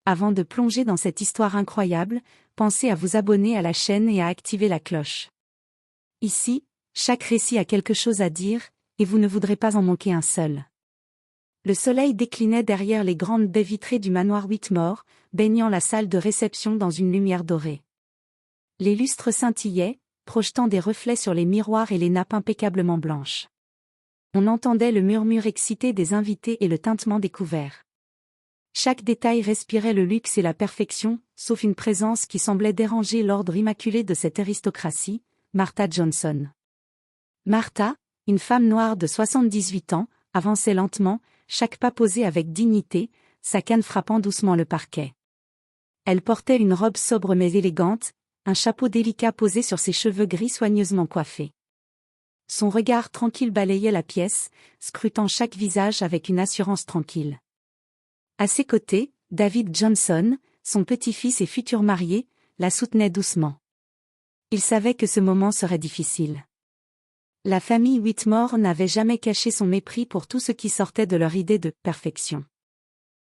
Avant de plonger dans cette histoire incroyable, pensez à vous abonner à la chaîne et à activer la cloche. Ici, chaque récit a quelque chose à dire, et vous ne voudrez pas en manquer un seul. Le soleil déclinait derrière les grandes baies vitrées du manoir Whitmore, baignant la salle de réception dans une lumière dorée. Les lustres scintillaient, projetant des reflets sur les miroirs et les nappes impeccablement blanches. On entendait le murmure excité des invités et le tintement des couverts. Chaque détail respirait le luxe et la perfection, sauf une présence qui semblait déranger l'ordre immaculé de cette aristocratie, Martha Johnson. Martha, une femme noire de 78 ans, avançait lentement, chaque pas posé avec dignité, sa canne frappant doucement le parquet. Elle portait une robe sobre mais élégante, un chapeau délicat posé sur ses cheveux gris soigneusement coiffés. Son regard tranquille balayait la pièce, scrutant chaque visage avec une assurance tranquille. À ses côtés, David Johnson, son petit-fils et futur marié, la soutenait doucement. Il savait que ce moment serait difficile. La famille Whitmore n'avait jamais caché son mépris pour tout ce qui sortait de leur idée de « perfection ».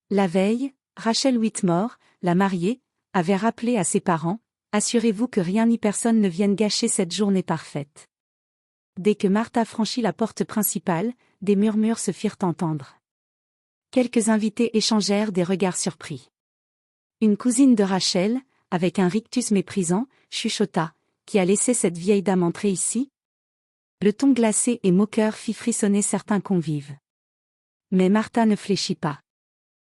La veille, Rachel Whitmore, la mariée, avait rappelé à ses parents « Assurez-vous que rien ni personne ne vienne gâcher cette journée parfaite ». Dès que Martha franchit la porte principale, des murmures se firent entendre. Quelques invités échangèrent des regards surpris. Une cousine de Rachel, avec un rictus méprisant, chuchota « Qui a laissé cette vieille dame entrer ici ?» Le ton glacé et moqueur fit frissonner certains convives. Mais Martha ne fléchit pas.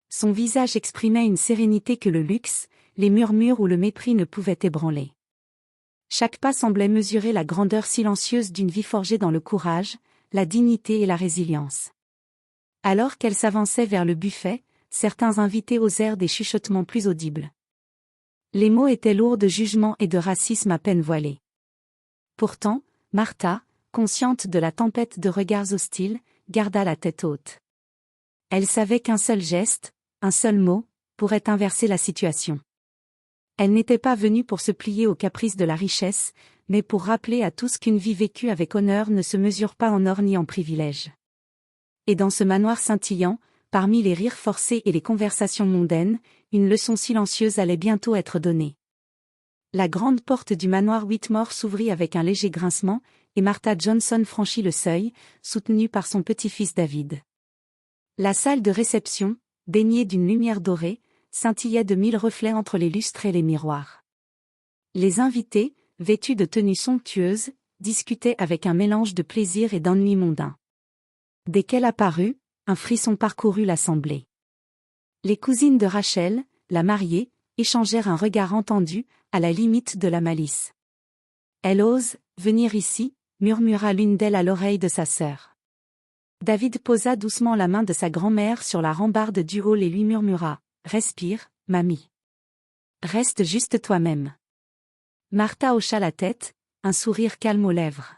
Son visage exprimait une sérénité que le luxe, les murmures ou le mépris ne pouvaient ébranler. Chaque pas semblait mesurer la grandeur silencieuse d'une vie forgée dans le courage, la dignité et la résilience. Alors qu'elle s'avançait vers le buffet, certains invités osèrent des chuchotements plus audibles. Les mots étaient lourds de jugement et de racisme à peine voilés. Pourtant, Martha, consciente de la tempête de regards hostiles, garda la tête haute. Elle savait qu'un seul geste, un seul mot, pourrait inverser la situation. Elle n'était pas venue pour se plier aux caprices de la richesse, mais pour rappeler à tous qu'une vie vécue avec honneur ne se mesure pas en or ni en privilèges. Et dans ce manoir scintillant, parmi les rires forcés et les conversations mondaines, une leçon silencieuse allait bientôt être donnée. La grande porte du manoir Whitmore s'ouvrit avec un léger grincement, et Martha Johnson franchit le seuil, soutenue par son petit-fils David. La salle de réception, baignée d'une lumière dorée, scintillait de 1000 reflets entre les lustres et les miroirs. Les invités, vêtus de tenues somptueuses, discutaient avec un mélange de plaisir et d'ennui mondain. Dès qu'elle apparut, un frisson parcourut l'assemblée. Les cousines de Rachel, la mariée, échangèrent un regard entendu, à la limite de la malice. « Elle ose venir ici », murmura l'une d'elles à l'oreille de sa sœur. David posa doucement la main de sa grand-mère sur la rambarde du hall et lui murmura « Respire, mamie. Reste juste toi-même. » Martha hocha la tête, un sourire calme aux lèvres.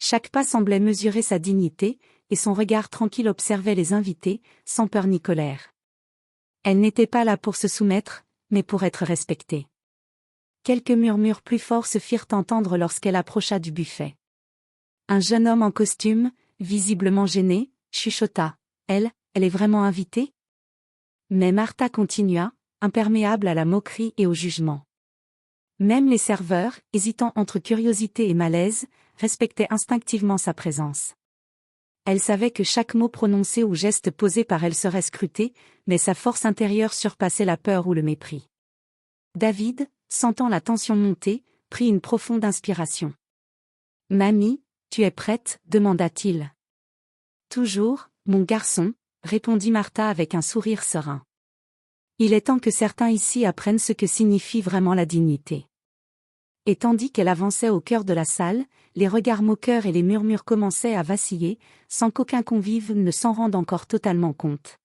Chaque pas semblait mesurer sa dignité, et son regard tranquille observait les invités, sans peur ni colère. Elle n'était pas là pour se soumettre, mais pour être respectée. Quelques murmures plus forts se firent entendre lorsqu'elle approcha du buffet. Un jeune homme en costume, visiblement gêné, chuchota « Elle est vraiment invitée ?» Mais Martha continua, imperméable à la moquerie et au jugement. Même les serveurs, hésitant entre curiosité et malaise, respectaient instinctivement sa présence. Elle savait que chaque mot prononcé ou geste posé par elle serait scruté, mais sa force intérieure surpassait la peur ou le mépris. David, sentant la tension monter, prit une profonde inspiration. « Mamie, tu es prête ?» demanda-t-il. « Toujours, mon garçon », répondit Martha avec un sourire serein. Il est temps que certains ici apprennent ce que signifie vraiment la dignité. Et tandis qu'elle avançait au cœur de la salle, les regards moqueurs et les murmures commençaient à vaciller, sans qu'aucun convive ne s'en rende encore totalement compte.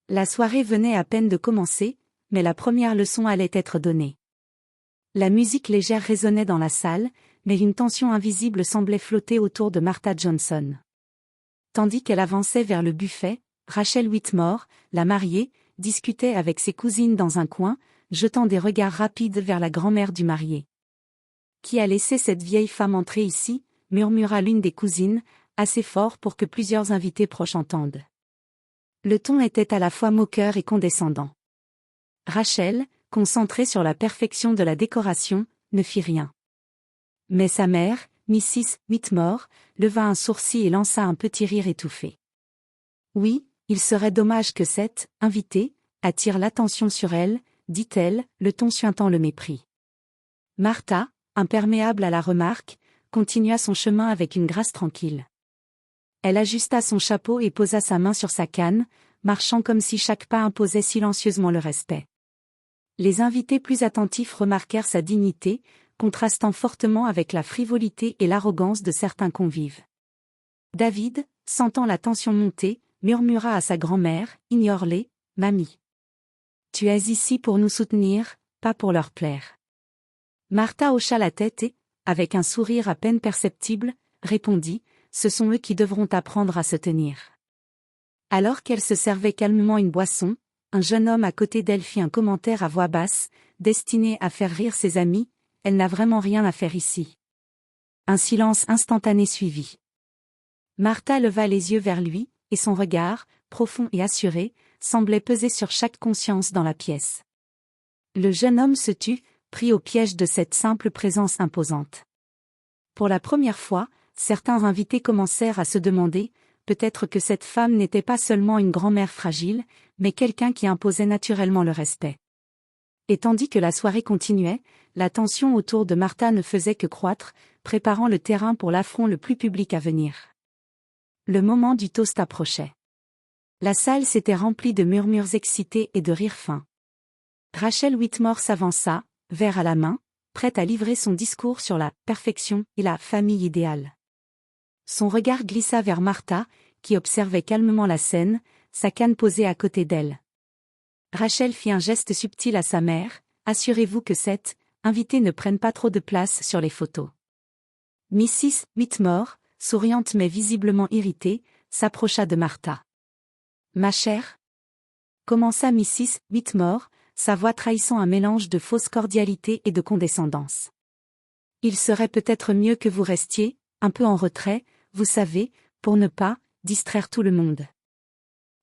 La soirée venait à peine de commencer, mais la première leçon allait être donnée. La musique légère résonnait dans la salle, mais une tension invisible semblait flotter autour de Martha Johnson. Tandis qu'elle avançait vers le buffet, Rachel Whitmore, la mariée, discutait avec ses cousines dans un coin, jetant des regards rapides vers la grand-mère du marié. « Qui a laissé cette vieille femme entrer ici ?» murmura l'une des cousines, assez fort pour que plusieurs invités proches entendent. Le ton était à la fois moqueur et condescendant. Rachel, concentrée sur la perfection de la décoration, ne fit rien. Mais sa mère, Mrs. Whitmore, leva un sourcil et lança un petit rire étouffé. Oui, il serait dommage que cette invitée attire l'attention sur elle, dit-elle, le ton suintant le mépris. Martha, imperméable à la remarque, continua son chemin avec une grâce tranquille. Elle ajusta son chapeau et posa sa main sur sa canne, marchant comme si chaque pas imposait silencieusement le respect. Les invités plus attentifs remarquèrent sa dignité, contrastant fortement avec la frivolité et l'arrogance de certains convives. David, sentant la tension monter, murmura à sa grand-mère, « Ignore-les, mamie. Tu es ici pour nous soutenir, pas pour leur plaire. » Martha hocha la tête et, avec un sourire à peine perceptible, répondit, « Ce sont eux qui devront apprendre à se tenir. » Alors qu'elle se servait calmement une boisson, un jeune homme à côté d'elle fit un commentaire à voix basse, destiné à faire rire ses amis, « Elle n'a vraiment rien à faire ici. » Un silence instantané suivit. Martha leva les yeux vers lui, et son regard, profond et assuré, semblait peser sur chaque conscience dans la pièce. Le jeune homme se tut, pris au piège de cette simple présence imposante. Pour la première fois, certains invités commencèrent à se demander, peut-être que cette femme n'était pas seulement une grand-mère fragile, mais quelqu'un qui imposait naturellement le respect. Et tandis que la soirée continuait, la tension autour de Martha ne faisait que croître, préparant le terrain pour l'affront le plus public à venir. Le moment du toast approchait. La salle s'était remplie de murmures excités et de rires fins. Rachel Whitmore s'avança, verre à la main, prête à livrer son discours sur la perfection et la famille idéale. Son regard glissa vers Martha, qui observait calmement la scène, sa canne posée à côté d'elle. Rachel fit un geste subtil à sa mère, « Assurez-vous que cette invitée ne prenne pas trop de place sur les photos. » Mrs. Whitmore, souriante mais visiblement irritée, s'approcha de Martha. « Ma chère ?» commença Mrs. Whitmore, sa voix trahissant un mélange de fausse cordialité et de condescendance. « Il serait peut-être mieux que vous restiez, un peu en retrait, vous savez, pour ne pas distraire tout le monde. »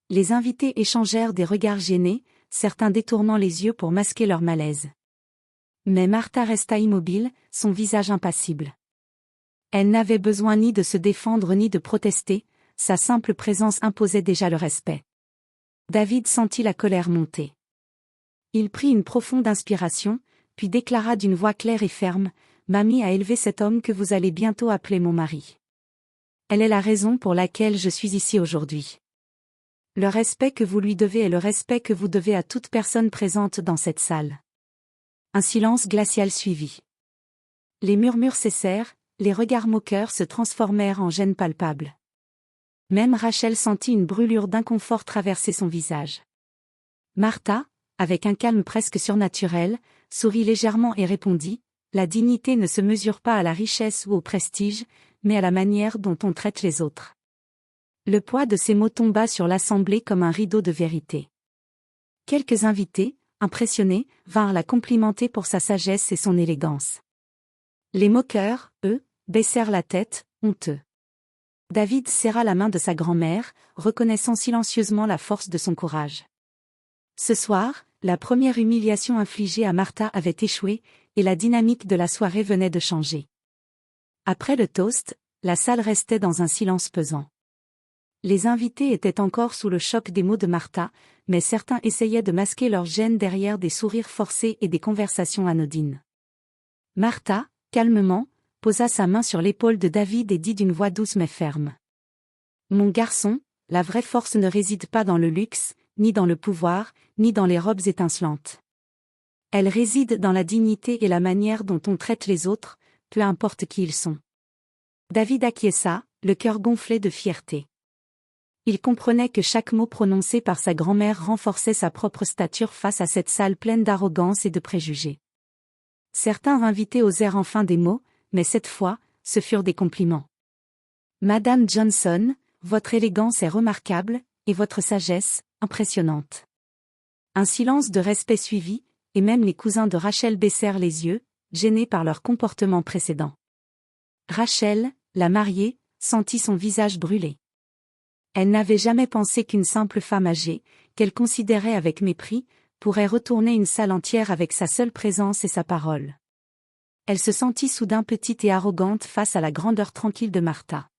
Les invités échangèrent des regards gênés, certains détournant les yeux pour masquer leur malaise. Mais Martha resta immobile, son visage impassible. Elle n'avait besoin ni de se défendre ni de protester, sa simple présence imposait déjà le respect. David sentit la colère monter. Il prit une profonde inspiration, puis déclara d'une voix claire et ferme, « Mamie a élevé cet homme que vous allez bientôt appeler mon mari. Elle est la raison pour laquelle je suis ici aujourd'hui. Le respect que vous lui devez est le respect que vous devez à toute personne présente dans cette salle. » Un silence glacial suivit. Les murmures cessèrent, les regards moqueurs se transformèrent en gêne palpable. Même Rachel sentit une brûlure d'inconfort traverser son visage. Martha, avec un calme presque surnaturel, sourit légèrement et répondit, « La dignité ne se mesure pas à la richesse ou au prestige, mais à la manière dont on traite les autres. » Le poids de ces mots tomba sur l'assemblée comme un rideau de vérité. Quelques invités, impressionnés, vinrent la complimenter pour sa sagesse et son élégance. Les moqueurs, eux, baissèrent la tête, honteux. David serra la main de sa grand-mère, reconnaissant silencieusement la force de son courage. Ce soir, la première humiliation infligée à Martha avait échoué, et la dynamique de la soirée venait de changer. Après le toast, la salle restait dans un silence pesant. Les invités étaient encore sous le choc des mots de Martha, mais certains essayaient de masquer leur gêne derrière des sourires forcés et des conversations anodines. Martha, calmement, posa sa main sur l'épaule de David et dit d'une voix douce mais ferme. « Mon garçon, la vraie force ne réside pas dans le luxe, ni dans le pouvoir, ni dans les robes étincelantes. Elle réside dans la dignité et la manière dont on traite les autres, peu importe qui ils sont. » David acquiesça, le cœur gonflé de fierté. Il comprenait que chaque mot prononcé par sa grand-mère renforçait sa propre stature face à cette salle pleine d'arrogance et de préjugés. Certains invités osèrent enfin des mots, mais cette fois, ce furent des compliments. « Madame Johnson, votre élégance est remarquable, et votre sagesse, impressionnante. » Un silence de respect suivit, et même les cousins de Rachel baissèrent les yeux, gênés par leur comportement précédent. Rachel, la mariée, sentit son visage brûler. Elle n'avait jamais pensé qu'une simple femme âgée, qu'elle considérait avec mépris, pourrait retourner une salle entière avec sa seule présence et sa parole. Elle se sentit soudain petite et arrogante face à la grandeur tranquille de Martha.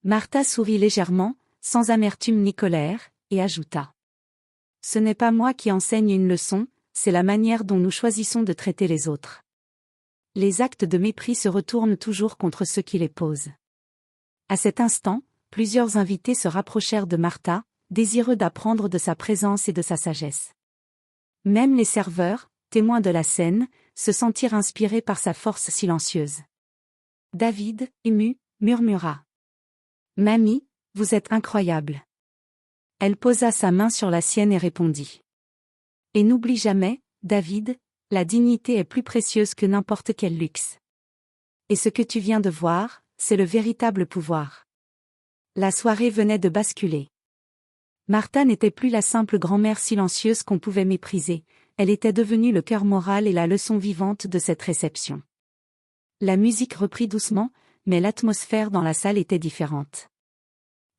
Martha sourit légèrement, sans amertume ni colère, et ajouta. « Ce n'est pas moi qui enseigne une leçon, c'est la manière dont nous choisissons de traiter les autres. » Les actes de mépris se retournent toujours contre ceux qui les posent. À cet instant, plusieurs invités se rapprochèrent de Martha, désireux d'apprendre de sa présence et de sa sagesse. Même les serveurs, témoins de la scène, se sentirent inspirés par sa force silencieuse. David, ému, murmura. « Mamie, vous êtes incroyable. » Elle posa sa main sur la sienne et répondit. « Et n'oublie jamais, David, la dignité est plus précieuse que n'importe quel luxe. Et ce que tu viens de voir, c'est le véritable pouvoir. » La soirée venait de basculer. Martha n'était plus la simple grand-mère silencieuse qu'on pouvait mépriser, elle était devenue le cœur moral et la leçon vivante de cette réception. La musique reprit doucement, mais l'atmosphère dans la salle était différente.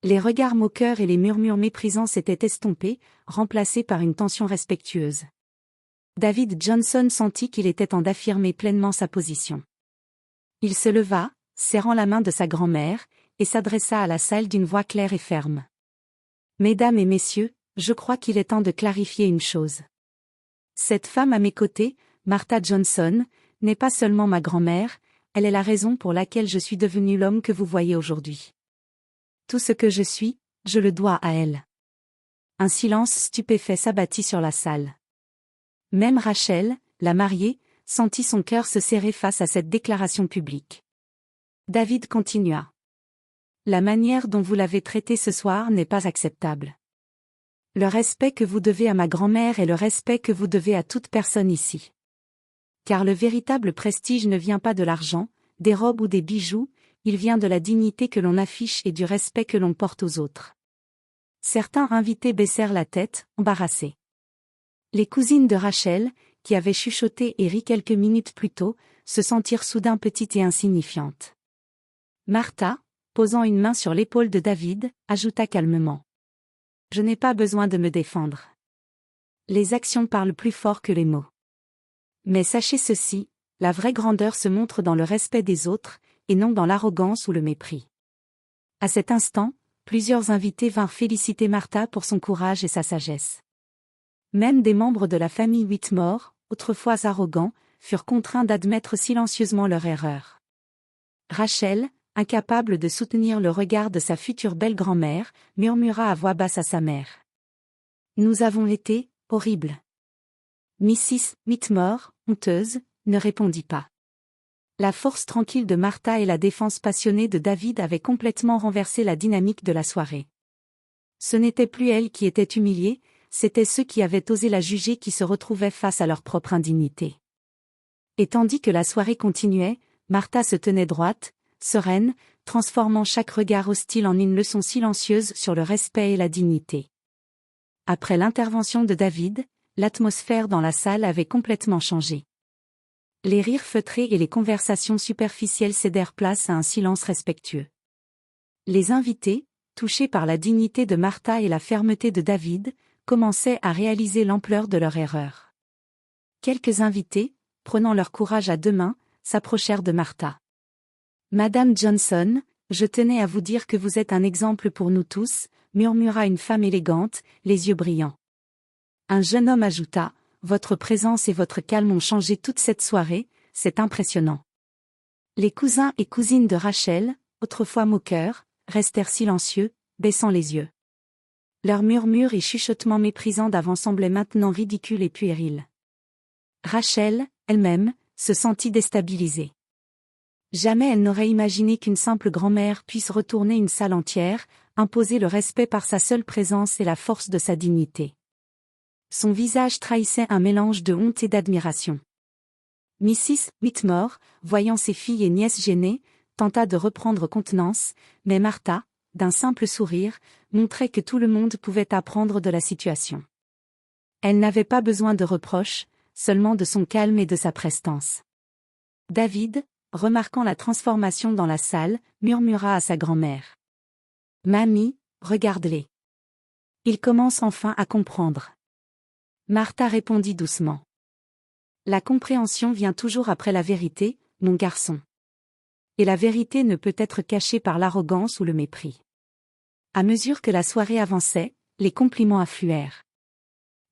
Les regards moqueurs et les murmures méprisants s'étaient estompés, remplacés par une tension respectueuse. David Johnson sentit qu'il était temps d'affirmer pleinement sa position. Il se leva, serrant la main de sa grand-mère, et s'adressa à la salle d'une voix claire et ferme. « Mesdames et messieurs, je crois qu'il est temps de clarifier une chose. Cette femme à mes côtés, Martha Johnson, n'est pas seulement ma grand-mère, elle est la raison pour laquelle je suis devenu l'homme que vous voyez aujourd'hui. Tout ce que je suis, je le dois à elle. » Un silence stupéfait s'abattit sur la salle. Même Rachel, la mariée, sentit son cœur se serrer face à cette déclaration publique. David continua. « La manière dont vous l'avez traitée ce soir n'est pas acceptable. Le respect que vous devez à ma grand-mère est le respect que vous devez à toute personne ici. Car le véritable prestige ne vient pas de l'argent, des robes ou des bijoux, il vient de la dignité que l'on affiche et du respect que l'on porte aux autres. » Certains invités baissèrent la tête, embarrassés. Les cousines de Rachel, qui avaient chuchoté et ri quelques minutes plus tôt, se sentirent soudain petites et insignifiantes. Martha, posant une main sur l'épaule de David, ajouta calmement. « Je n'ai pas besoin de me défendre. Les actions parlent plus fort que les mots. Mais sachez ceci, la vraie grandeur se montre dans le respect des autres, et non dans l'arrogance ou le mépris. » À cet instant, plusieurs invités vinrent féliciter Martha pour son courage et sa sagesse. Même des membres de la famille Whitmore, autrefois arrogants, furent contraints d'admettre silencieusement leur erreur. Rachel, incapable de soutenir le regard de sa future belle-grand-mère, murmura à voix basse à sa mère. « Nous avons été horribles. » Mrs. Whitmore, honteuse, ne répondit pas. La force tranquille de Martha et la défense passionnée de David avaient complètement renversé la dynamique de la soirée. Ce n'était plus elle qui était humiliée, c'étaient ceux qui avaient osé la juger qui se retrouvaient face à leur propre indignité. Et tandis que la soirée continuait, Martha se tenait droite, sereine, transformant chaque regard hostile en une leçon silencieuse sur le respect et la dignité. Après l'intervention de David, l'atmosphère dans la salle avait complètement changé. Les rires feutrés et les conversations superficielles cédèrent place à un silence respectueux. Les invités, touchés par la dignité de Martha et la fermeté de David, commençaient à réaliser l'ampleur de leur erreur. Quelques invités, prenant leur courage à deux mains, s'approchèrent de Martha. « Madame Johnson, je tenais à vous dire que vous êtes un exemple pour nous tous, » murmura une femme élégante, les yeux brillants. Un jeune homme ajouta, « Votre présence et votre calme ont changé toute cette soirée, c'est impressionnant. » Les cousins et cousines de Rachel, autrefois moqueurs, restèrent silencieux, baissant les yeux. Leurs murmures et chuchotements méprisants d'avant semblaient maintenant ridicules et puérils. Rachel, elle-même, se sentit déstabilisée. Jamais elle n'aurait imaginé qu'une simple grand-mère puisse retourner une salle entière, imposer le respect par sa seule présence et la force de sa dignité. Son visage trahissait un mélange de honte et d'admiration. Mrs. Whitmore, voyant ses filles et nièces gênées, tenta de reprendre contenance, mais Martha, d'un simple sourire, montrait que tout le monde pouvait apprendre de la situation. Elle n'avait pas besoin de reproches, seulement de son calme et de sa prestance. David, remarquant la transformation dans la salle, murmura à sa grand-mère. « Mamie, regarde-les. Ils commencent enfin à comprendre. » Martha répondit doucement. La compréhension vient toujours après la vérité, mon garçon. Et la vérité ne peut être cachée par l'arrogance ou le mépris. À mesure que la soirée avançait, les compliments affluèrent.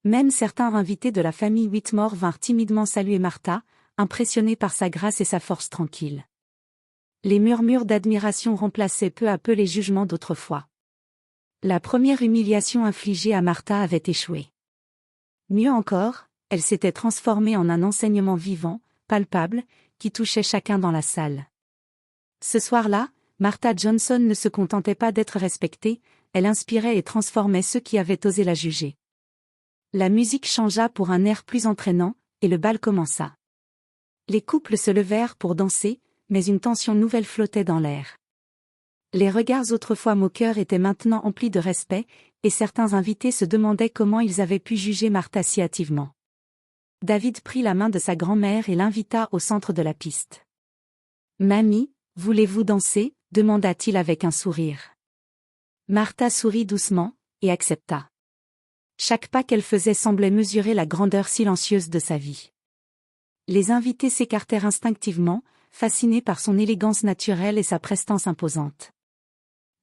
Même certains invités de la famille Whitmore vinrent timidement saluer Martha, impressionnés par sa grâce et sa force tranquille. Les murmures d'admiration remplaçaient peu à peu les jugements d'autrefois. La première humiliation infligée à Martha avait échoué. Mieux encore, elle s'était transformée en un enseignement vivant, palpable, qui touchait chacun dans la salle. Ce soir-là, Martha Johnson ne se contentait pas d'être respectée, elle inspirait et transformait ceux qui avaient osé la juger. La musique changea pour un air plus entraînant, et le bal commença. Les couples se levèrent pour danser, mais une tension nouvelle flottait dans l'air. Les regards autrefois moqueurs étaient maintenant emplis de respect, et certains invités se demandaient comment ils avaient pu juger Martha si hâtivement. David prit la main de sa grand-mère et l'invita au centre de la piste. « Mamie, voulez-vous danser ?» demanda-t-il avec un sourire. Martha sourit doucement, et accepta. Chaque pas qu'elle faisait semblait mesurer la grandeur silencieuse de sa vie. Les invités s'écartèrent instinctivement, fascinés par son élégance naturelle et sa prestance imposante.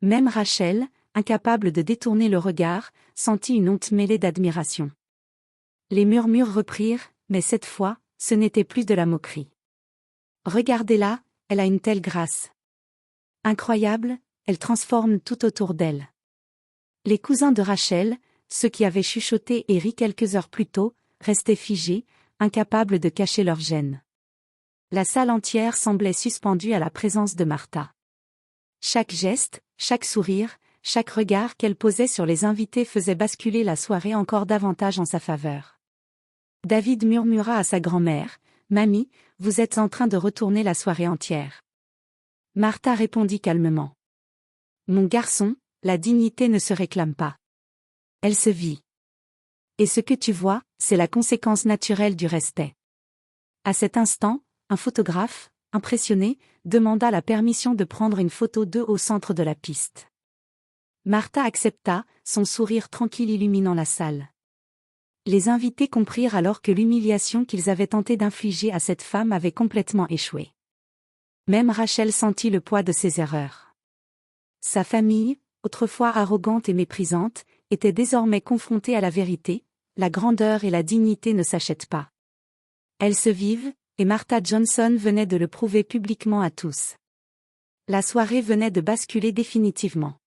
Même Rachel, incapable de détourner le regard, sentit une honte mêlée d'admiration. Les murmures reprirent, mais cette fois, ce n'était plus de la moquerie. « Regardez-la, elle a une telle grâce. Incroyable, elle transforme tout autour d'elle. » Les cousins de Rachel, ceux qui avaient chuchoté et ri quelques heures plus tôt, restaient figés, incapables de cacher leur gêne. La salle entière semblait suspendue à la présence de Martha. Chaque geste, chaque sourire, chaque regard qu'elle posait sur les invités faisait basculer la soirée encore davantage en sa faveur. David murmura à sa grand-mère, « Mamie, vous êtes en train de retourner la soirée entière. » Martha répondit calmement. « Mon garçon, la dignité ne se réclame pas. Elle se vit. Et ce que tu vois, c'est la conséquence naturelle du respect. » À cet instant, un photographe, impressionné, demanda la permission de prendre une photo d'eux au centre de la piste. Martha accepta, son sourire tranquille illuminant la salle. Les invités comprirent alors que l'humiliation qu'ils avaient tenté d'infliger à cette femme avait complètement échoué. Même Rachel sentit le poids de ses erreurs. Sa famille, autrefois arrogante et méprisante, était désormais confrontée à la vérité, la grandeur et la dignité ne s'achètent pas. Elles se vivent, et Martha Johnson venait de le prouver publiquement à tous. La soirée venait de basculer définitivement.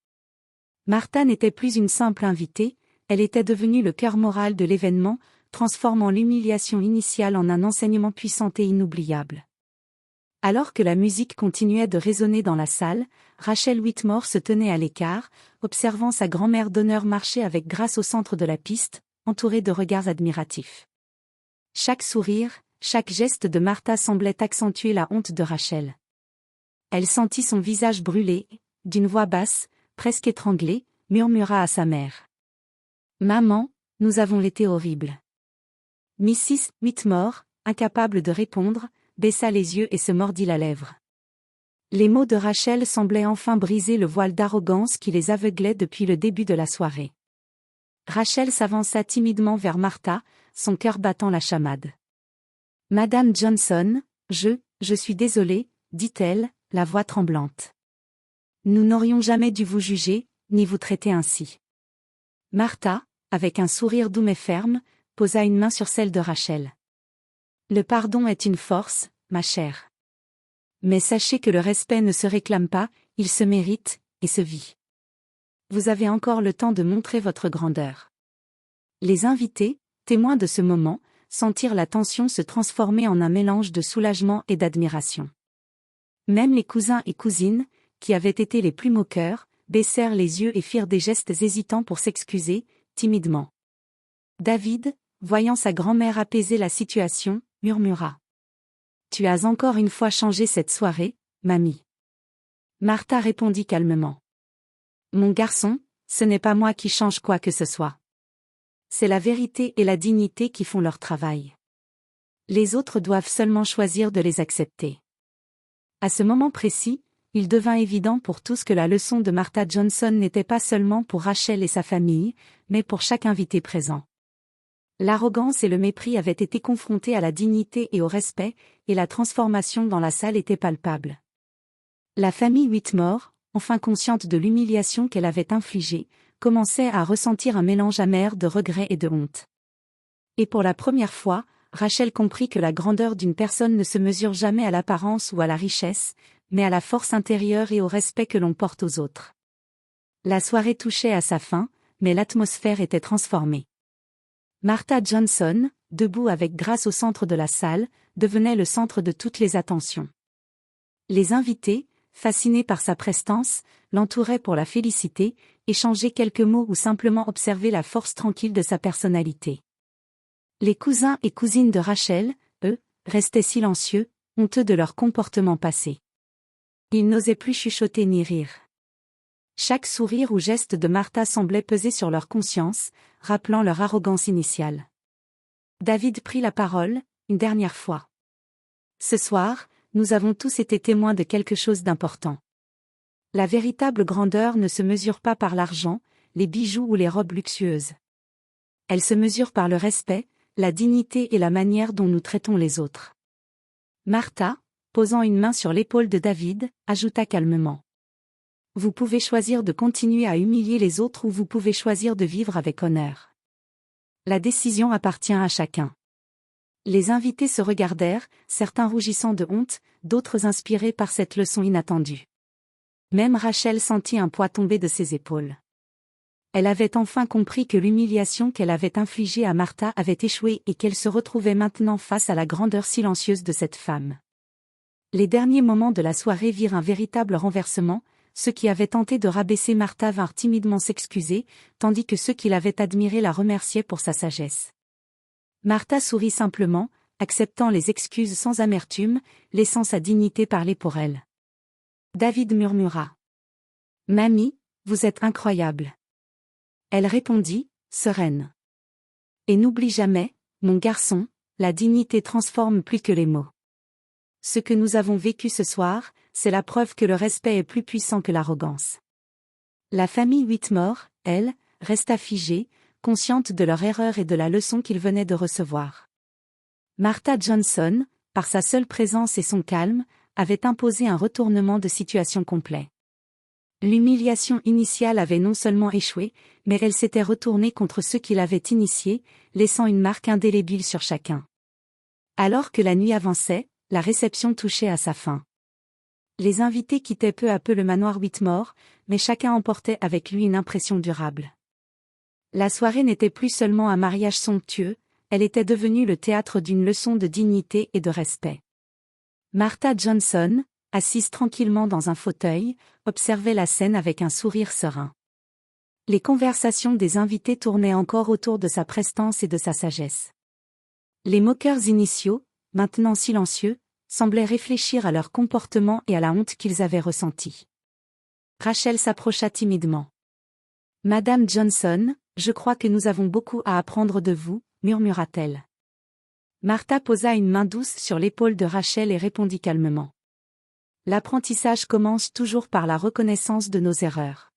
Martha n'était plus une simple invitée, elle était devenue le cœur moral de l'événement, transformant l'humiliation initiale en un enseignement puissant et inoubliable. Alors que la musique continuait de résonner dans la salle, Rachel Whitmore se tenait à l'écart, observant sa grand-mère d'honneur marcher avec grâce au centre de la piste, entourée de regards admiratifs. Chaque sourire, chaque geste de Martha semblait accentuer la honte de Rachel. Elle sentit son visage brûler, d'une voix basse, presque étranglée, murmura à sa mère. « Maman, nous avons été horribles. » Mrs. Whitmore, incapable de répondre, baissa les yeux et se mordit la lèvre. Les mots de Rachel semblaient enfin briser le voile d'arrogance qui les aveuglait depuis le début de la soirée. Rachel s'avança timidement vers Martha, son cœur battant la chamade. « Madame Johnson, je suis désolée, dit-elle, la voix tremblante. Nous n'aurions jamais dû vous juger, ni vous traiter ainsi. » Martha, avec un sourire doux mais ferme, posa une main sur celle de Rachel. « Le pardon est une force, ma chère. Mais sachez que le respect ne se réclame pas, il se mérite, et se vit. Vous avez encore le temps de montrer votre grandeur. » Les invités, témoins de ce moment, sentirent la tension se transformer en un mélange de soulagement et d'admiration. Même les cousins et cousines, qui avaient été les plus moqueurs, baissèrent les yeux et firent des gestes hésitants pour s'excuser, timidement. David, voyant sa grand-mère apaiser la situation, murmura. « Tu as encore une fois changé cette soirée, mamie. » Martha répondit calmement. « Mon garçon, ce n'est pas moi qui change quoi que ce soit. C'est la vérité et la dignité qui font leur travail. Les autres doivent seulement choisir de les accepter. » À ce moment précis, il devint évident pour tous que la leçon de Martha Johnson n'était pas seulement pour Rachel et sa famille, mais pour chaque invité présent. L'arrogance et le mépris avaient été confrontés à la dignité et au respect, et la transformation dans la salle était palpable. La famille Whitmore, enfin consciente de l'humiliation qu'elle avait infligée, commençait à ressentir un mélange amer de regret et de honte. Et pour la première fois, Rachel comprit que la grandeur d'une personne ne se mesure jamais à l'apparence ou à la richesse, mais à la force intérieure et au respect que l'on porte aux autres. La soirée touchait à sa fin, mais l'atmosphère était transformée. Martha Johnson, debout avec grâce au centre de la salle, devenait le centre de toutes les attentions. Les invités, fascinés par sa prestance, l'entouraient pour la féliciter, échanger quelques mots ou simplement observer la force tranquille de sa personnalité. Les cousins et cousines de Rachel, eux, restaient silencieux, honteux de leur comportement passé. Ils n'osaient plus chuchoter ni rire. Chaque sourire ou geste de Martha semblait peser sur leur conscience, rappelant leur arrogance initiale. David prit la parole, une dernière fois. Ce soir, nous avons tous été témoins de quelque chose d'important. La véritable grandeur ne se mesure pas par l'argent, les bijoux ou les robes luxueuses. Elle se mesure par le respect, la dignité et la manière dont nous traitons les autres. Martha, posant une main sur l'épaule de David, ajouta calmement. Vous pouvez choisir de continuer à humilier les autres ou vous pouvez choisir de vivre avec honneur. La décision appartient à chacun. Les invités se regardèrent, certains rougissant de honte, d'autres inspirés par cette leçon inattendue. Même Rachel sentit un poids tomber de ses épaules. Elle avait enfin compris que l'humiliation qu'elle avait infligée à Martha avait échoué et qu'elle se retrouvait maintenant face à la grandeur silencieuse de cette femme. Les derniers moments de la soirée virent un véritable renversement. Ceux qui avaient tenté de rabaisser Martha vinrent timidement s'excuser, tandis que ceux qui l'avaient admirée la remerciaient pour sa sagesse. Martha sourit simplement, acceptant les excuses sans amertume, laissant sa dignité parler pour elle. David murmura. « Mamie, vous êtes incroyable. » Elle répondit, sereine. « Et n'oublie jamais, mon garçon, la dignité transforme plus que les mots. Ce que nous avons vécu ce soir, c'est la preuve que le respect est plus puissant que l'arrogance. » La famille Whitmore, elle, resta figée, consciente de leur erreur et de la leçon qu'ils venaient de recevoir. Martha Johnson, par sa seule présence et son calme, avait imposé un retournement de situation complet. L'humiliation initiale avait non seulement échoué, mais elle s'était retournée contre ceux qui l'avaient initiée, laissant une marque indélébile sur chacun. Alors que la nuit avançait, la réception touchait à sa fin. Les invités quittaient peu à peu le manoir Whitmore, mais chacun emportait avec lui une impression durable. La soirée n'était plus seulement un mariage somptueux, elle était devenue le théâtre d'une leçon de dignité et de respect. Martha Johnson, assise tranquillement dans un fauteuil, observait la scène avec un sourire serein. Les conversations des invités tournaient encore autour de sa prestance et de sa sagesse. Les moqueurs initiaux, maintenant silencieux, semblaient réfléchir à leur comportement et à la honte qu'ils avaient ressentie. Rachel s'approcha timidement. « Madame Johnson, je crois que nous avons beaucoup à apprendre de vous, » murmura-t-elle. Martha posa une main douce sur l'épaule de Rachel et répondit calmement. « L'apprentissage commence toujours par la reconnaissance de nos erreurs.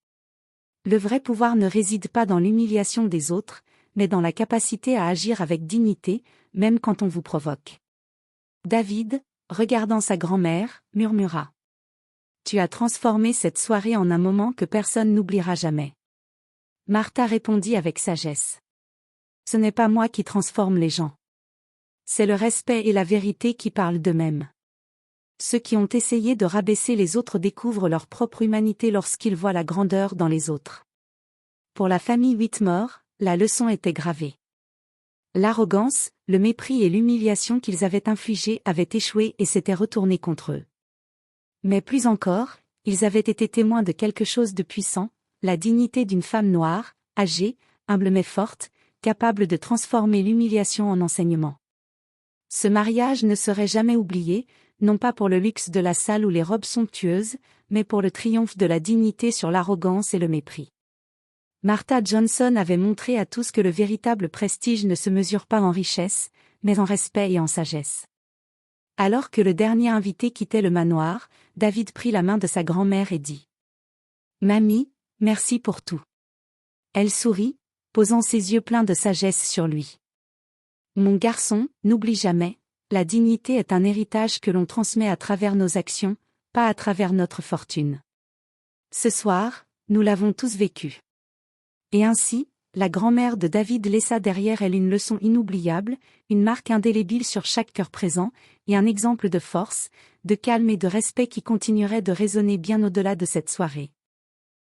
Le vrai pouvoir ne réside pas dans l'humiliation des autres, mais dans la capacité à agir avec dignité, même quand on vous provoque. » David, regardant sa grand-mère, murmura. « Tu as transformé cette soirée en un moment que personne n'oubliera jamais. » Martha répondit avec sagesse. « Ce n'est pas moi qui transforme les gens. C'est le respect et la vérité qui parlent d'eux-mêmes. Ceux qui ont essayé de rabaisser les autres découvrent leur propre humanité lorsqu'ils voient la grandeur dans les autres. » Pour la famille Whitmore, la leçon était gravée. L'arrogance, le mépris et l'humiliation qu'ils avaient infligés avaient échoué et s'étaient retournés contre eux. Mais plus encore, ils avaient été témoins de quelque chose de puissant, la dignité d'une femme noire, âgée, humble mais forte, capable de transformer l'humiliation en enseignement. Ce mariage ne serait jamais oublié, non pas pour le luxe de la salle ou les robes somptueuses, mais pour le triomphe de la dignité sur l'arrogance et le mépris. Martha Johnson avait montré à tous que le véritable prestige ne se mesure pas en richesse, mais en respect et en sagesse. Alors que le dernier invité quittait le manoir, David prit la main de sa grand-mère et dit « Mamie, merci pour tout. » Elle sourit, posant ses yeux pleins de sagesse sur lui. Mon garçon, n'oublie jamais, la dignité est un héritage que l'on transmet à travers nos actions, pas à travers notre fortune. Ce soir, nous l'avons tous vécu. Et ainsi, la grand-mère de David laissa derrière elle une leçon inoubliable, une marque indélébile sur chaque cœur présent, et un exemple de force, de calme et de respect qui continuerait de résonner bien au-delà de cette soirée.